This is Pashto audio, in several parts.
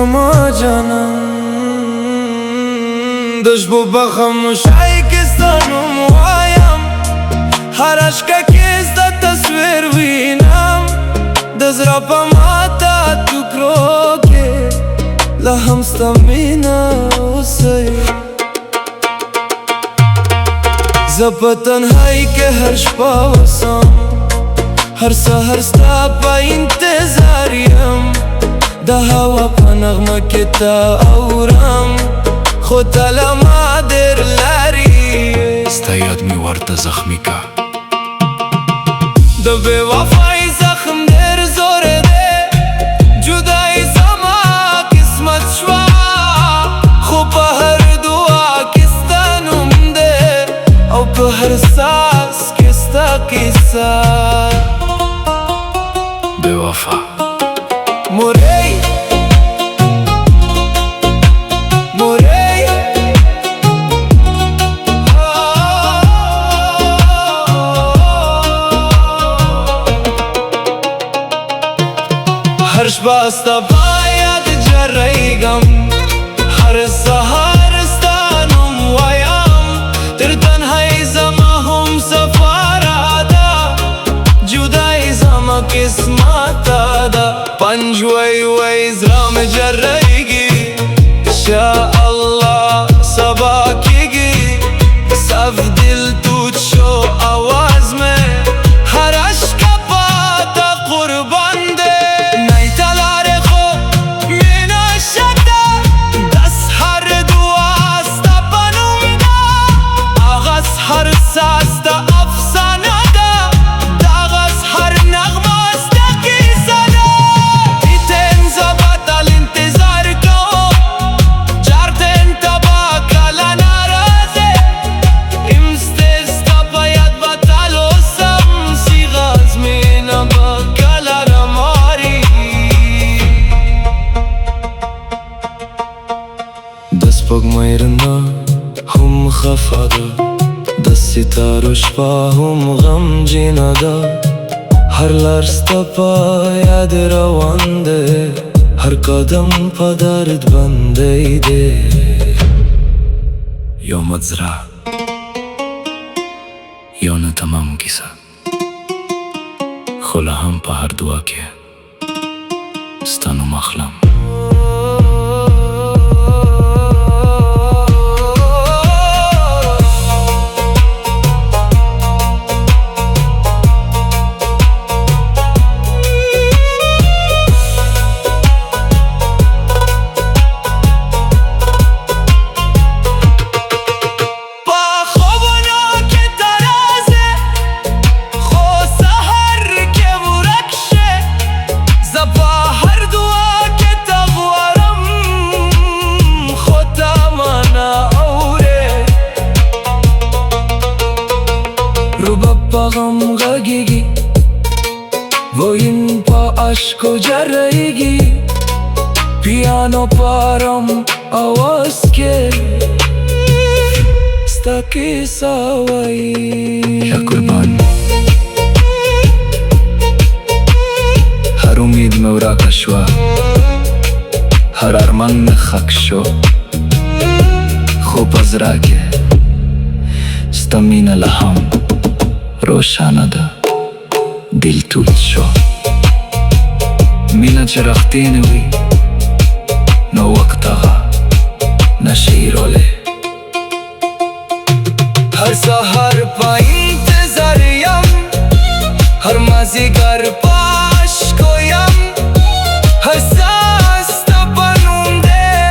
زما جانم دش بو بخموشایی که ستانم وایم هر عشقه که ازده تصویر وینم دزرا پا ماتا تو کروکه لهم ستمینا وسی زپا تنهایی که هر شپا وسم هر سهر ستا پا انتظاریم دا هوا پا نغمه که تا اورم خود تلا ما در لاری ستا یاد می ورد زخمی که دا بے وفای زخم در زوره ده جدای زما قسمت شوا خو پا هر دعا کستانم ده او پا هر ساس کستا کسا بے وفا موری موری هر شبا ستا باید جرائیگم هر سهر ستانم وایم در تنهای زما هم سفاره دا جدای زما قسمت دا پنج وی زرام جرائیگی شاء الله سبا کیگی صف دل توت شو آواز میں هر عشق پاتا قربان ده نئی تلار خو من شده دست هر دواستا بنوم ده آغاز هر ساستا افسانه ده داغاز هر نغماستا کیسه ده ایتن زبط الانتظار کو جارتن تبا کلا نارازه امستستا باید بطل وسم سیغاز مینا با کلا رماری دست پاک میرنا هم خفا ده دست ستار شپا هم غم جینا ده هر لرستا پا یاد روان ده هر قدم پا درد بنده ایده یا مزرع یا نه تمام کیسه خلا هم پا هر دعا که ستانو مخلم با غم غگیگی وین پا عشق و جرائیگی پیانو پارم آواز که ستا کیسا وی یا قربان هر امید موراک شوا هر ارمان خک شو خوب از راکه ستا مین لهم روشانه ده دل توت شو مینه چه رختی نوی نو وقت آغا نشیروله هر سهر پا انتظاریم هر مازیگر پاش کویم هر ساس تا بنوم ده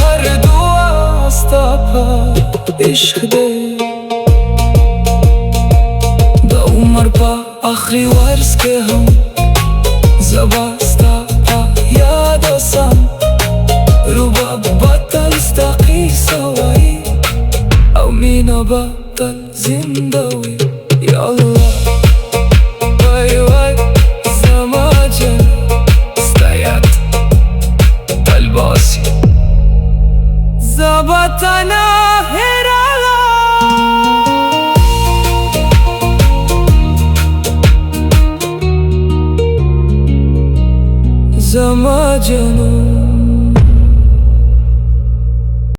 هر دعاستا پا عشق ده عمر پا آخری ورز که هم زباستا پا یاد وسم رو با بطل ستا قیسه وی او مینا بطل زنده وی یا الله وی وی زما جان ستا یاد تل باسی زبطنا هرالا زما جانم